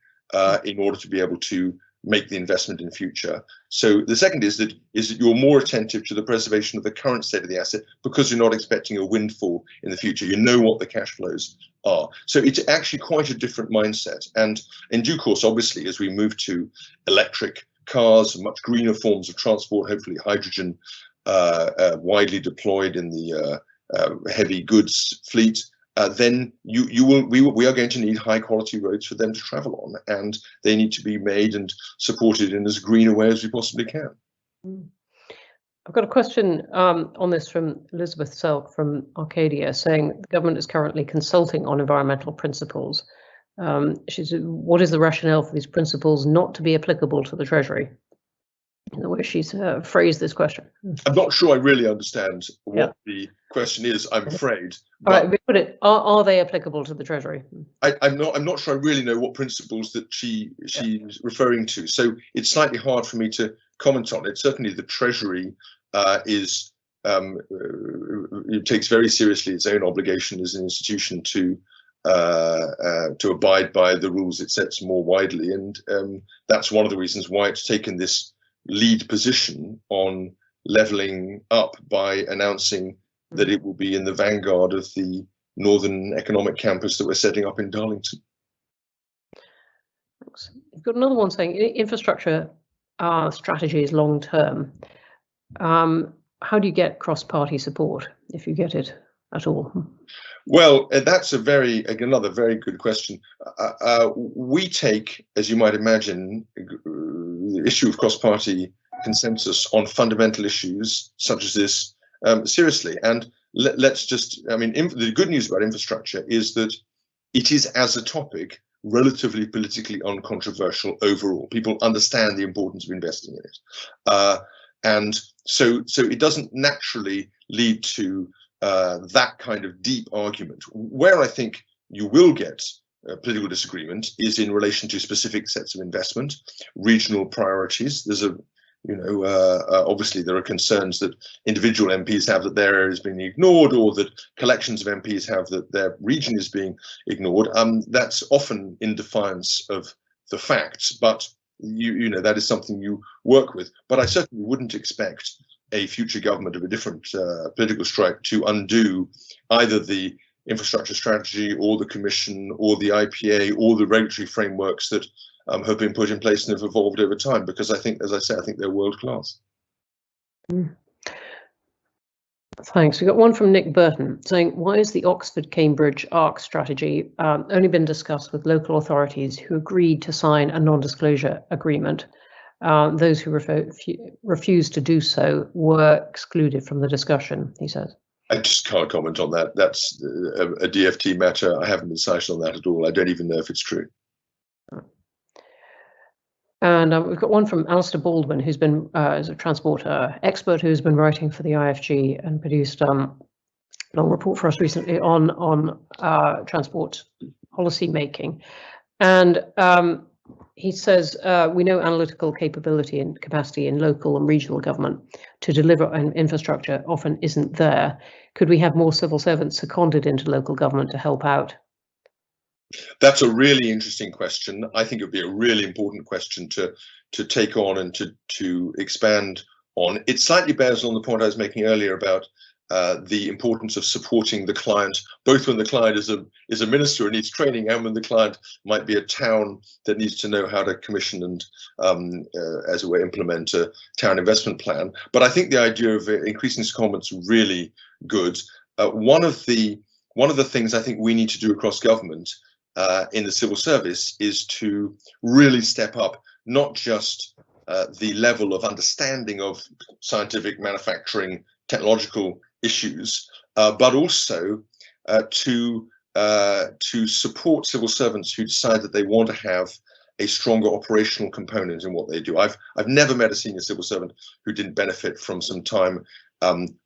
in order to be able to make the investment in future. So the second is that you're more attentive to the preservation of the current state of the asset because you're not expecting a windfall in the future. You know what the cash flows are. So it's actually quite a different mindset. And in due course, obviously, as we move to electric cars, much greener forms of transport, hopefully hydrogen widely deployed in the heavy goods fleet, then we are going to need high quality roads for them to travel on, and they need to be made and supported in as green a way as we possibly can. I've got a question on this from Elizabeth Selk from Arcadia, saying the government is currently consulting on environmental principles. She said, what is the rationale for these principles not to be applicable to the Treasury? In the way she's phrased this question. I'm not sure I really understand what the question is, I'm afraid. All right, put it. Are they applicable to the Treasury? I'm not sure I really know what principles that she's referring to. So it's slightly hard for me to comment on it. Certainly, the Treasury it takes very seriously its own obligation as an institution to abide by the rules it sets more widely, and that's one of the reasons why it's taken this lead position on levelling up by announcing that it will be in the vanguard of the Northern Economic Campus that we're setting up in Darlington. Thanks. We've got another one saying infrastructure strategy is long term. How do you get cross-party support, if you get it at all? Well, that's another very good question. We take, as you might imagine, the issue of cross-party consensus on fundamental issues such as this seriously. And let's just, the good news about infrastructure is that it is, as a topic, relatively politically uncontroversial overall. People understand the importance of investing in it. And so it doesn't naturally lead to that kind of deep argument. Where I think you will get political disagreement is in relation to specific sets of investment, regional priorities. There's obviously there are concerns that individual MPs have that their area is being ignored, or that collections of MPs have that their region is being ignored. That's often in defiance of the facts, but that is something you work with. But I certainly wouldn't expect a future government of a different political stripe to undo either the infrastructure strategy or the Commission or the IPA or the regulatory frameworks that have been put in place and have evolved over time, because I think, as I say, I think they're world class. Thanks. We got one from Nick Burton saying, why is the Oxford-Cambridge ARC strategy only been discussed with local authorities who agreed to sign a non-disclosure agreement? Those who refused to do so were excluded from the discussion, he says. I just can't comment on that. That's a DFT matter. I haven't been cited on that at all. I don't even know if it's true. And we've got one from Alistair Baldwin, who's been is a transport expert who's been writing for the IFG and produced a long report for us recently on transport policy making. And he says, we know analytical capability and capacity in local and regional government to deliver an infrastructure often isn't there. Could we have more civil servants seconded into local government to help out? That's a really interesting question. I think it would be a really important question to take on and to expand on. It slightly bears on the point I was making earlier about the importance of supporting the client, both when the client is a minister and needs training, and when the client might be a town that needs to know how to commission and, as it were, implement a town investment plan. But I think the idea of increasing secondment's really good. One of the things I think we need to do across government in the civil service is to really step up not just the level of understanding of scientific, manufacturing, technological issues, but also to support civil servants who decide that they want to have a stronger operational component in what they do. I've never met a senior civil servant who didn't benefit from some time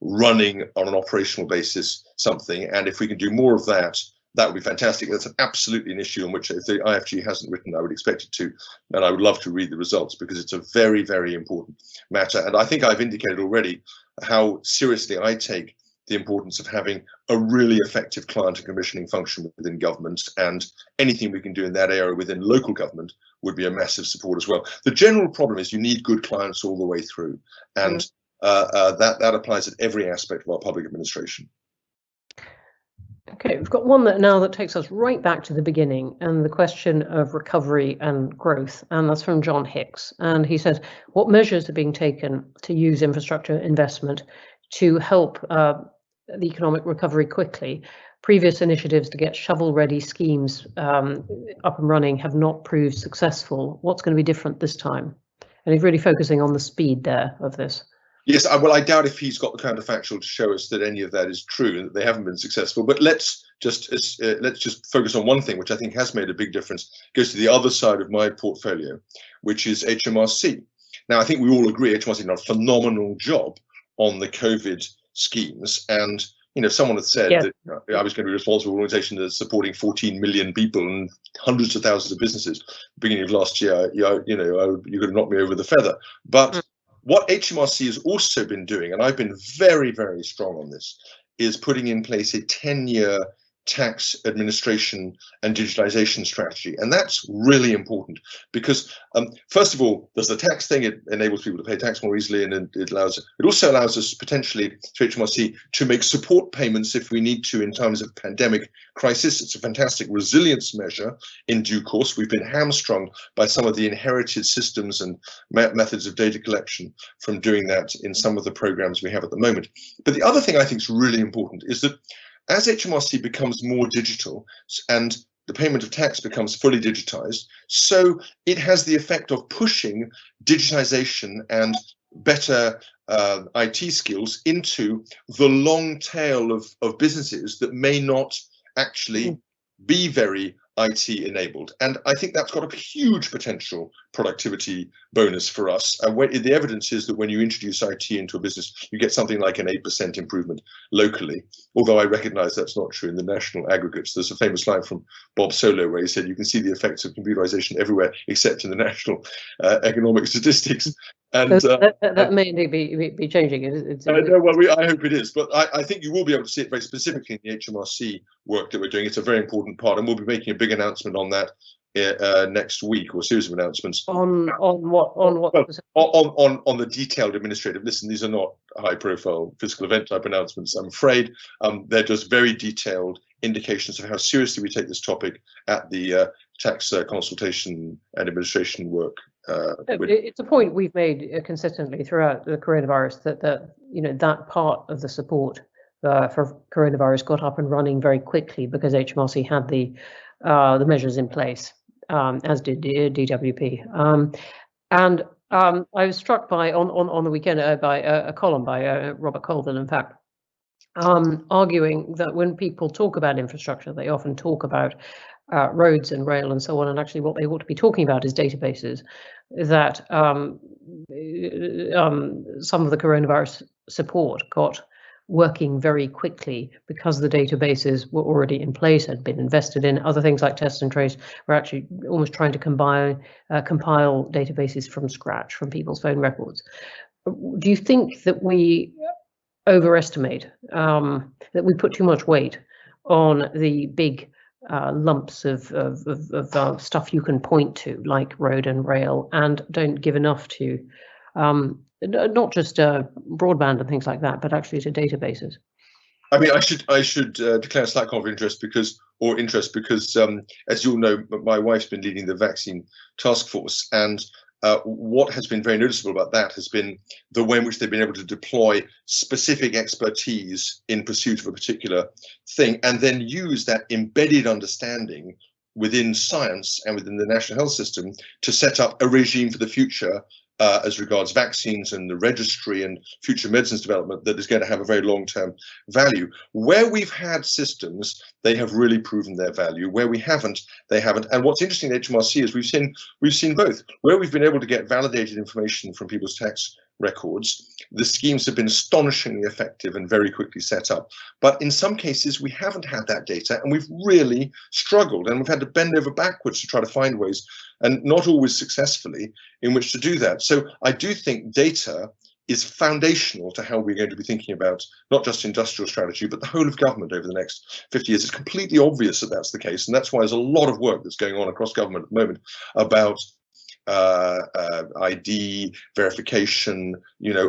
running on an operational basis something, and if we can do more of that, that would be fantastic. That's absolutely an issue on which, if the IFG hasn't written, I would expect it to, and I would love to read the results because it's a very, very important matter. And I think I've indicated already how seriously I take the importance of having a really effective client and commissioning function within government, and anything we can do in that area within local government would be a massive support as well. The general problem is you need good clients all the way through, and that applies at every aspect of our public administration. Okay, we've got one that takes us right back to the beginning and the question of recovery and growth, and that's from John Hicks. And he says, what measures are being taken to use infrastructure investment to help the economic recovery quickly? Previous initiatives to get shovel-ready schemes up and running have not proved successful. What's going to be different this time? And he's really focusing on the speed there of this. Yes, well, I doubt if he's got the counterfactual to show us that any of that is true and that they haven't been successful. But let's just focus on one thing, which I think has made a big difference. It goes to the other side of my portfolio, which is HMRC. Now, I think we all agree HMRC did a phenomenal job on the COVID schemes, and someone had said that I was going to be responsible for an organisation that's supporting 14 million people and hundreds of thousands of businesses. Beginning of last year, you could have knocked me over the feather, but. What HMRC has also been doing, and I've been very, very strong on this, is putting in place a 10-year tax administration and digitization strategy. And that's really important because, first of all, there's the tax thing. It enables people to pay tax more easily, and it also allows us potentially to HMRC to make support payments if we need to in times of pandemic crisis. It's a fantastic resilience measure in due course. We've been hamstrung by some of the inherited systems and methods of data collection from doing that in some of the programs we have at the moment. But the other thing I think is really important is that as HMRC becomes more digital and the payment of tax becomes fully digitized, so it has the effect of pushing digitization and better IT skills into the long tail of businesses that may not actually be very IT enabled. And I think that's got a huge potential productivity bonus for us. And the evidence is that when you introduce IT into a business, you get something like an 8% improvement locally. Although I recognize that's not true in the national aggregates. There's a famous line from Bob Solow where he said, you can see the effects of computerization everywhere except in the national economic statistics. And that may indeed be changing. I hope it is, but I think you will be able to see it very specifically in the HMRC work that we're doing. It's a very important part, and we'll be making a big announcement on that next week, or a series of announcements. On the detailed administrative. Listen, these are not high-profile fiscal event type announcements, I'm afraid. They're just very detailed indications of how seriously we take this topic at the tax consultation and administration work. It's a point we've made consistently throughout the coronavirus that that part of the support for coronavirus got up and running very quickly because HMRC had the measures in place, as did DWP. And I was struck by on the weekend by a column by Robert Colvin, in fact, arguing that when people talk about infrastructure, they often talk about roads and rail and so on, and actually what they ought to be talking about is databases. That some of the coronavirus support got working very quickly because the databases were already in place, had been invested in. Other things like test and trace were actually almost trying to compile databases from scratch from people's phone records. Do you think that we overestimate, that we put too much weight on the big lumps of stuff you can point to, like road and rail, and don't give enough to not just broadband and things like that, but actually to databases? I mean, I should declare a slight conflict of interest because, as you all know, my wife's been leading the vaccine task force, and what has been very noticeable about that has been the way in which they've been able to deploy specific expertise in pursuit of a particular thing, and then use that embedded understanding within science and within the national health system to set up a regime for the future as regards vaccines and the registry and future medicines development that is going to have a very long-term value. Where we've had systems, they have really proven their value. Where we haven't, they haven't. And what's interesting at HMRC is we've seen both. Where we've been able to get validated information from people's tax records, the schemes have been astonishingly effective and very quickly set up. But in some cases, we haven't had that data, and we've really struggled, and we've had to bend over backwards to try to find ways, and not always successfully, in which to do that. So I do think data is foundational to how we're going to be thinking about not just industrial strategy, but the whole of government over the next 50 years. It's completely obvious that that's the case, and that's why there's a lot of work that's going on across government at the moment about ID verification,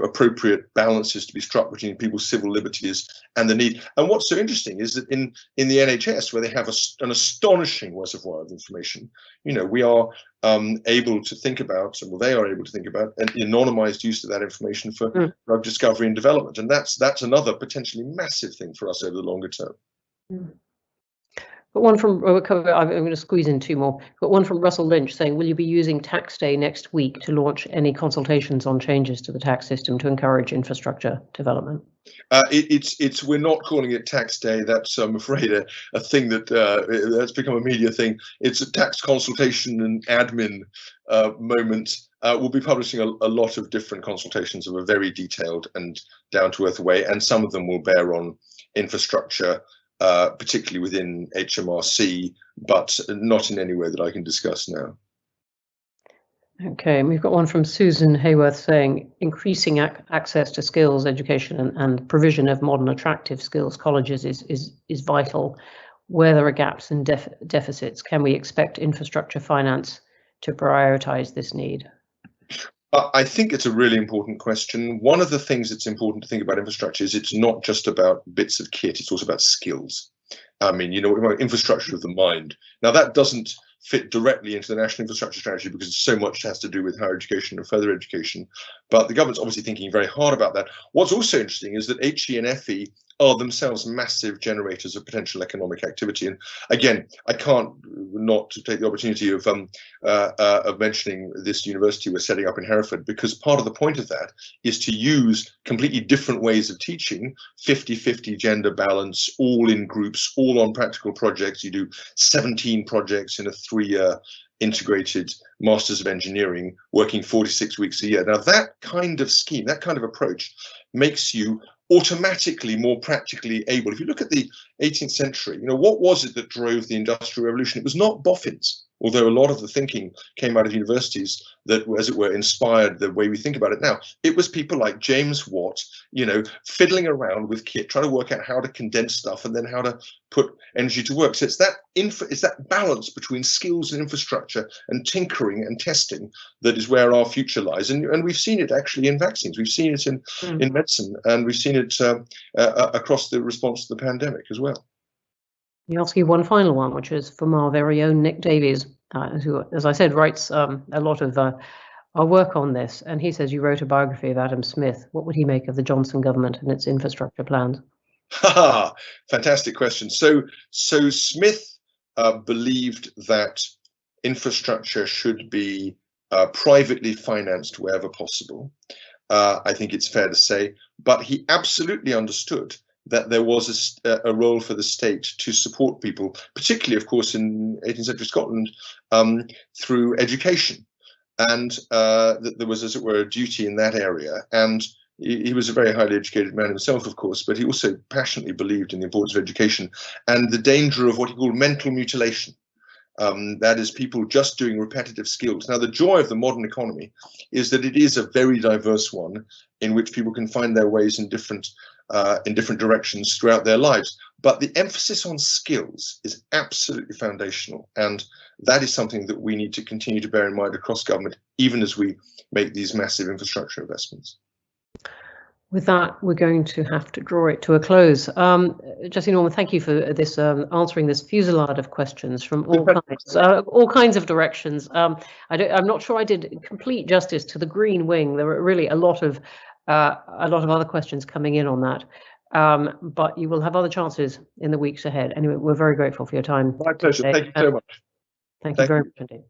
appropriate balances to be struck between people's civil liberties and the need. And what's so interesting is that in the NHS, where they have an astonishing reservoir of information, we are able to think about, well, they are able to think about an anonymized use of that information for drug discovery and development. And that's another potentially massive thing for us over the longer term. But one from, I'm going to squeeze in two more, but one from Russell Lynch saying, will you be using Tax Day next week to launch any consultations on changes to the tax system to encourage infrastructure development? We're not calling it Tax Day. That's, I'm afraid, a thing that's become a media thing. It's a tax consultation and admin moment. We'll be publishing a lot of different consultations of a very detailed and down-to-earth way, and some of them will bear on infrastructure, particularly within HMRC, but not in any way that I can discuss now. Okay, and we've got one from Susan Hayworth saying, increasing access to skills education and provision of modern attractive skills colleges is vital. Where there are gaps and deficits, can we expect infrastructure finance to prioritise this need? I think it's a really important question. One of the things that's important to think about infrastructure is it's not just about bits of kit, it's also about skills. I mean, infrastructure of the mind. Now, that doesn't fit directly into the National Infrastructure Strategy because so much has to do with higher education and further education. But the government's obviously thinking very hard about that. What's also interesting is that HE and FE are themselves massive generators of potential economic activity. And again, I can't not take the opportunity of mentioning this university we're setting up in Hereford, because part of the point of that is to use completely different ways of teaching, 50-50 gender balance, all in groups, all on practical projects. You do 17 projects in a 3-year integrated Masters of Engineering, working 46 weeks a year. Now, that kind of scheme, that kind of approach makes you automatically more practically able. If you look at the 18th century, what was it that drove the Industrial Revolution? It was not boffins, although a lot of the thinking came out of universities that, as it were, inspired the way we think about it now. It was people like James Watt, fiddling around with kit, trying to work out how to condense stuff and then how to put energy to work. So it's that balance between skills and infrastructure and tinkering and testing that is where our future lies. And we've seen it actually in vaccines. We've seen it in medicine, and we've seen it across the response to the pandemic as well. I'll ask you one final one, which is from our very own Nick Davies, who, as I said, writes a lot of I'll work on this. And he says you wrote a biography of Adam Smith. What would he make of the Johnson government and its infrastructure plans? Fantastic question. So Smith believed that infrastructure should be privately financed wherever possible. I think it's fair to say, but he absolutely understood that there was a role for the state to support people, particularly, of course, in 18th century Scotland, through education, and that there was, as it were, a duty in that area. And he was a very highly educated man himself, of course, but he also passionately believed in the importance of education and the danger of what he called mental mutilation. That is, people just doing repetitive skills. Now, the joy of the modern economy is that it is a very diverse one in which people can find their ways in different directions throughout their lives. But the emphasis on skills is absolutely foundational. And that is something that we need to continue to bear in mind across government, even as we make these massive infrastructure investments. With that, we're going to have to draw it to a close. Jesse Norman, thank you for this answering this fusillade of questions from all kinds of directions. I'm not sure I did complete justice to the green wing. There were really a lot of other questions coming in on that. But you will have other chances in the weeks ahead. Anyway, we're very grateful for your time. My pleasure. Thank you so much. Thank you very much indeed.